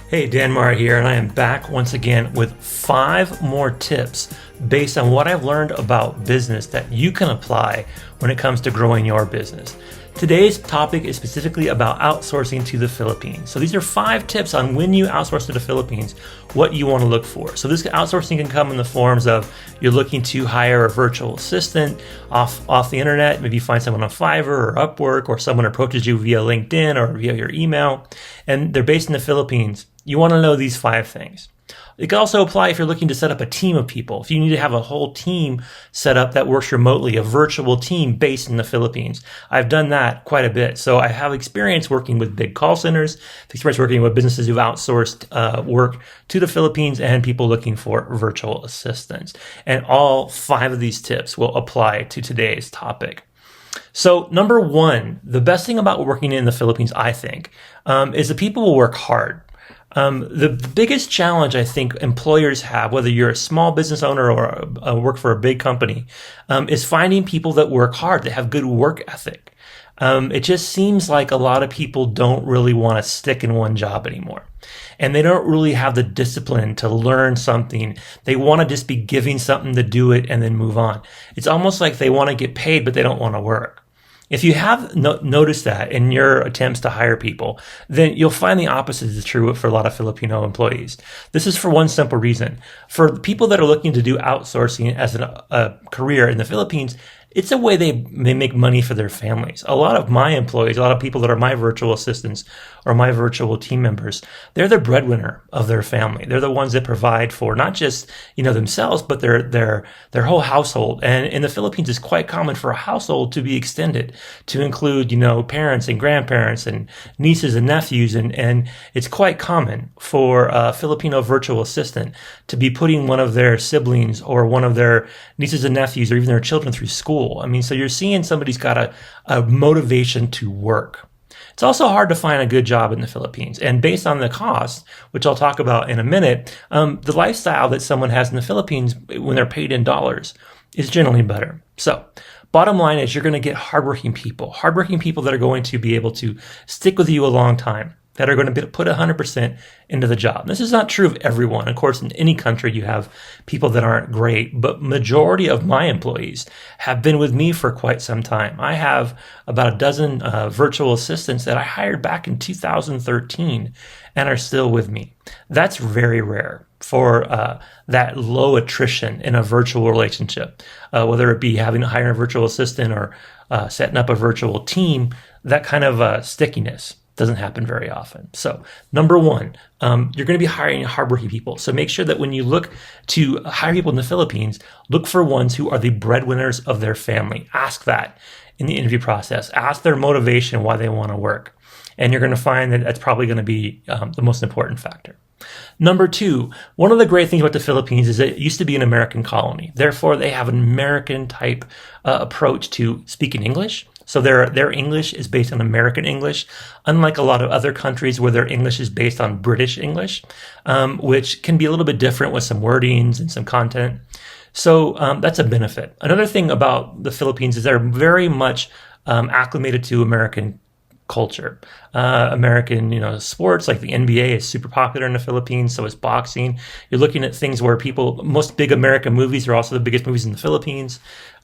Hey, Dan Meyer here, and I am back once again with 5 more tips based on what I've learned about business that you can apply when it comes to growing your business. Today's topic is specifically about outsourcing to the Philippines. So these are 5 tips on when you outsource to the Philippines, what you want to look for. So this outsourcing can come in the forms of you're looking to hire a virtual assistant off the internet. Maybe you find someone on Fiverr or Upwork, or someone approaches you via LinkedIn or via your email, and they're based in the Philippines. You want to know these 5 things. It can also apply if you're looking to set up a team of people. If you need to have a whole team set up that works remotely, a virtual team based in the Philippines. I've done that quite a bit. So I have experience working with big call centers, experience working with businesses who've outsourced work to the Philippines, and people looking for virtual assistants. And all 5 of these tips will apply to today's topic. So number 1, the best thing about working in the Philippines, I think, is that people will work hard. The biggest challenge I think employers have, whether you're a small business owner or work for a big company, is finding people that work hard, that have good work ethic. It just seems like a lot of people don't really want to stick in one job anymore. And they don't really have the discipline to learn something. They want to just be giving something to do it and then move on. It's almost like they want to get paid, but they don't want to work. If you have noticed that in your attempts to hire people, then you'll find the opposite is true for a lot of Filipino employees. This is for one simple reason. For people that are looking to do outsourcing as a career in the Philippines, it's a way they make money for their families. A lot of my employees, a lot of people that are my virtual assistants or my virtual team members, they're the breadwinner of their family. They're the ones that provide for not just, themselves, but their whole household. And in the Philippines, it's quite common for a household to be extended to include, parents and grandparents and nieces and nephews. And it's quite common for a Filipino virtual assistant to be putting one of their siblings or one of their nieces and nephews or even their children through school. So you're seeing somebody's got a motivation to work. It's also hard to find a good job in the Philippines. And based on the cost, which I'll talk about in a minute, the lifestyle that someone has in the Philippines when they're paid in dollars is generally better. So bottom line is you're going to get hardworking people that are going to be able to stick with you a long time, that are going to put 100% into the job. This is not true of everyone. Of course, in any country, you have people that aren't great, but majority of my employees have been with me for quite some time. I have about a dozen virtual assistants that I hired back in 2013 and are still with me. That's very rare for that low attrition in a virtual relationship, whether it be hiring a virtual assistant or setting up a virtual team. That kind of stickiness doesn't happen very often. So number 1, you're going to be hiring hardworking people. So make sure that when you look to hire people in the Philippines, look for ones who are the breadwinners of their family. Ask that in the interview process. Ask their motivation, why they want to work. And you're going to find that that's probably going to be the most important factor. Number 2, one of the great things about the Philippines is that it used to be an American colony. Therefore, they have an American type approach to speaking English. So their English is based on American English, unlike a lot of other countries where their English is based on British English, which can be a little bit different with some wordings and some content. So that's a benefit. Another thing about the Philippines is they're very much acclimated to American culture. American, sports like the NBA is super popular in the Philippines. So is boxing. You're looking at things where most big American movies are also the biggest movies in the Philippines.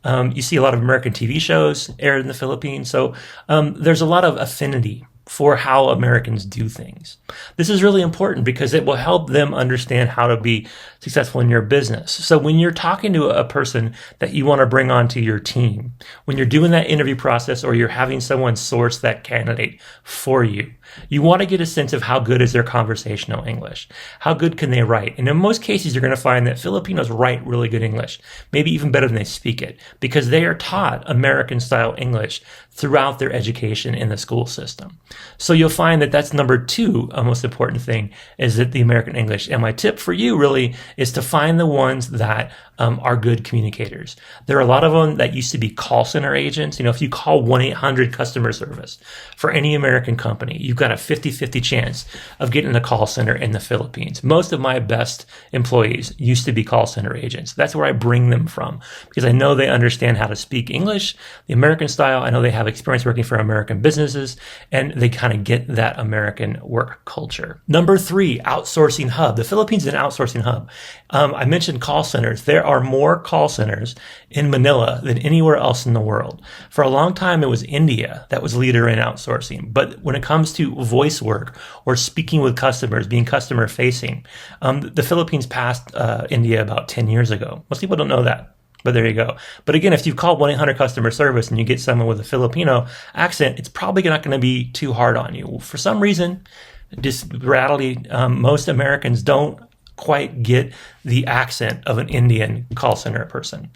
You see a lot of American TV shows aired in the Philippines. So there's a lot of affinity for how Americans do things. This is really important because it will help them understand how to be successful in your business. So when you're talking to a person that you want to bring onto your team, when you're doing that interview process or you're having someone source that candidate for you, you want to get a sense of how good is their conversational English. How good can they write? And in most cases, you're going to find that Filipinos write really good English, maybe even better than they speak it, because they are taught American-style English throughout their education in the school system. So you'll find that that's number 2, a most important thing, is that the American English. And my tip for you really is to find the ones that are good communicators. There are a lot of them that used to be call center agents. If you call 1-800 customer service for any American company, you've got a 50-50 chance of getting a call center in the Philippines. Most of my best employees used to be call center agents. That's where I bring them from because I know they understand how to speak English, the American style. I know they have experience working for American businesses, and they kind of get that American work culture. Number 3, outsourcing hub. The Philippines is an outsourcing hub. I mentioned call centers. There are more call centers in Manila than anywhere else in the world. For a long time, it was India that was leader in outsourcing. But when it comes to voice work or speaking with customers, being customer facing, the Philippines passed India about 10 years ago. Most people don't know that. But there you go. But again, if you call 1-800 customer service and you get someone with a Filipino accent, it's probably not going to be too hard on you. For some reason, just reality, most Americans don't quite get the accent of an Indian call center person.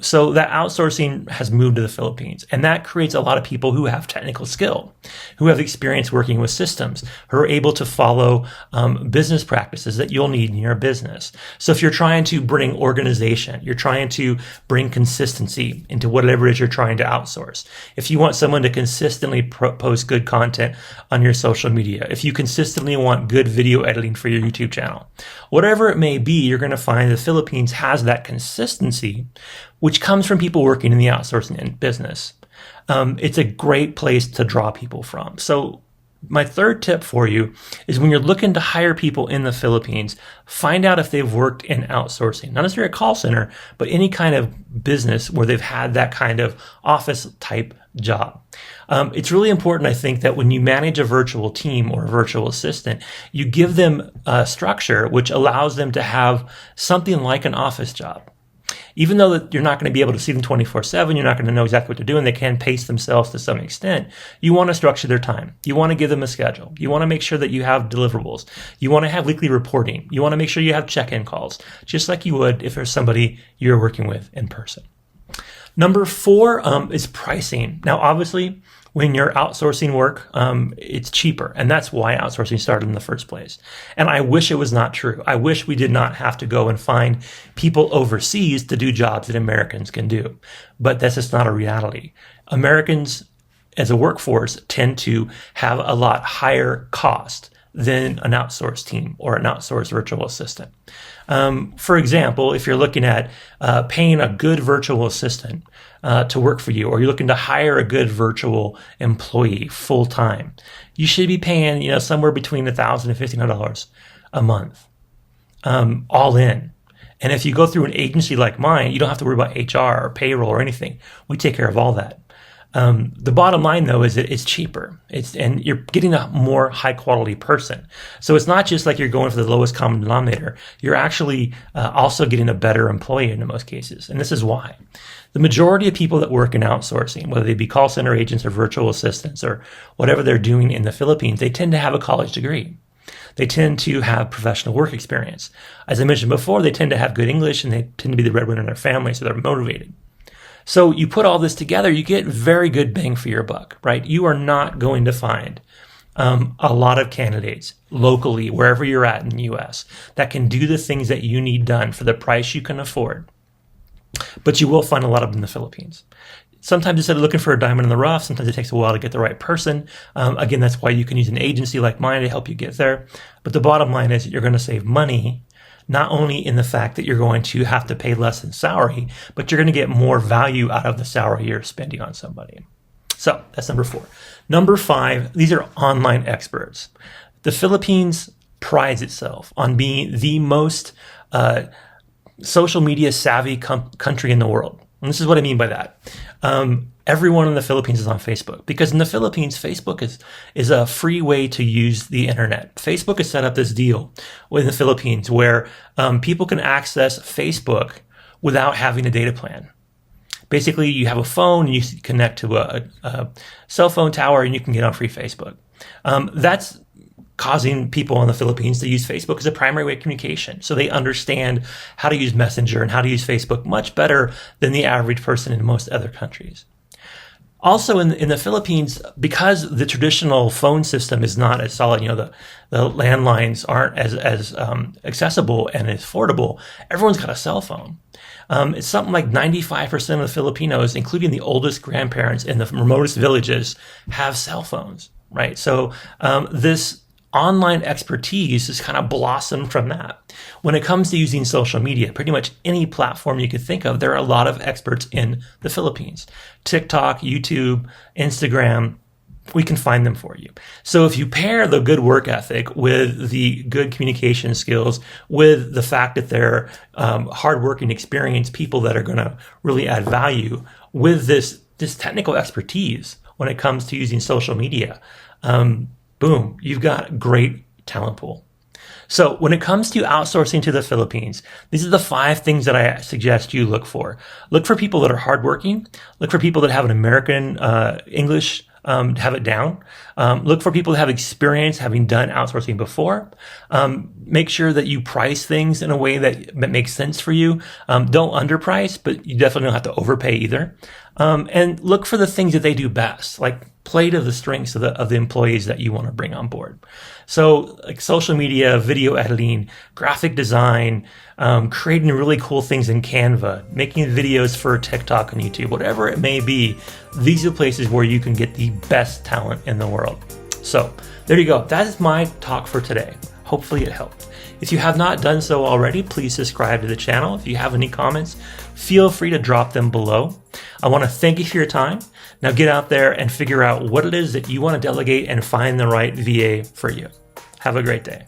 So that outsourcing has moved to the Philippines, and that creates a lot of people who have technical skill, who have experience working with systems, who are able to follow business practices that you'll need in your business. So if you're trying to bring organization, you're trying to bring consistency into whatever it is you're trying to outsource. If you want someone to consistently post good content on your social media, if you consistently want good video editing for your YouTube channel, whatever it may be, you're going to find the Philippines has that consistency, which comes from people working in the outsourcing business. It's a great place to draw people from. So my third tip for you is when you're looking to hire people in the Philippines, find out if they've worked in outsourcing, not necessarily a call center, but any kind of business where they've had that kind of office type job. It's really important, I think, that when you manage a virtual team or a virtual assistant, you give them a structure which allows them to have something like an office job. Even though that you're not going to be able to see them 24/7, you're not going to know exactly what they're doing, they can pace themselves to some extent. You want to structure their time. You want to give them a schedule. You want to make sure that you have deliverables. You want to have weekly reporting. You want to make sure you have check-in calls, just like you would if there's somebody you're working with in person. Number 4 is pricing. Now, obviously, when you're outsourcing work, it's cheaper. And that's why outsourcing started in the first place. And I wish it was not true. I wish we did not have to go and find people overseas to do jobs that Americans can do. But that's just not a reality. Americans as a workforce tend to have a lot higher cost than an outsourced team or an outsourced virtual assistant. For example, if you're looking at paying a good virtual assistant to work for you, or you're looking to hire a good virtual employee full time, you should be paying somewhere between $1,000 and $1,500 a month, all in. And if you go through an agency like mine, you don't have to worry about HR or payroll or anything. We take care of all that. The bottom line, though, is that it's cheaper. And you're getting a more high quality person. So it's not just like you're going for the lowest common denominator. You're actually also getting a better employee in most cases. And this is why. The majority of people that work in outsourcing, whether they be call center agents or virtual assistants or whatever they're doing in the Philippines, they tend to have a college degree. They tend to have professional work experience. As I mentioned before, they tend to have good English, and they tend to be the breadwinner in their family, so they're motivated. So you put all this together, you get very good bang for your buck, right? You are not going to find a lot of candidates locally, wherever you're at in the U.S., that can do the things that you need done for the price you can afford. But you will find a lot of them in the Philippines. Sometimes instead of looking for a diamond in the rough, sometimes it takes a while to get the right person. Again, that's why you can use an agency like mine to help you get there. But the bottom line is that you're going to save money, not only in the fact that you're going to have to pay less in salary, but you're going to get more value out of the salary you're spending on somebody. So that's number 4. Number 5, these are online experts. The Philippines prides itself on being the most social media savvy country in the world. And this is what I mean by that. Everyone in the Philippines is on Facebook, because in the Philippines, Facebook is a free way to use the internet. Facebook has set up this deal in the Philippines where people can access Facebook without having a data plan. Basically, you have a phone and you connect to a cell phone tower and you can get on free Facebook. That's causing people in the Philippines to use Facebook as a primary way of communication. So they understand how to use Messenger and how to use Facebook much better than the average person in most other countries. Also in the Philippines, because the traditional phone system is not as solid, the landlines aren't as accessible and as affordable, everyone's got a cell phone. It's something like 95% of the Filipinos, including the oldest grandparents in the remotest villages, have cell phones, right? So this online expertise has kind of blossomed from that. When it comes to using social media, pretty much any platform you could think of, there are a lot of experts in the Philippines. TikTok, YouTube, Instagram, we can find them for you. So if you pair the good work ethic with the good communication skills, with the fact that they're hardworking, experienced people that are going to really add value, with this technical expertise when it comes to using social media, boom, you've got a great talent pool. So when it comes to outsourcing to the Philippines, these are the 5 things that I suggest you look for. Look for people that are hardworking. Look for people that have an American English, have it down. Look for people that have experience having done outsourcing before. Make sure that you price things in a way that makes sense for you. Don't underprice, but you definitely don't have to overpay either. And look for the things that they do best, like play to the strengths of the employees that you want to bring on board. So like social media, video editing, graphic design, creating really cool things in Canva, making videos for TikTok and YouTube, whatever it may be, these are places where you can get the best talent in the world. So there you go. That is my talk for today. Hopefully it helped. If you have not done so already, please subscribe to the channel. If you have any comments, feel free to drop them below. I want to thank you for your time. Now get out there and figure out what it is that you want to delegate and find the right VA for you. Have a great day.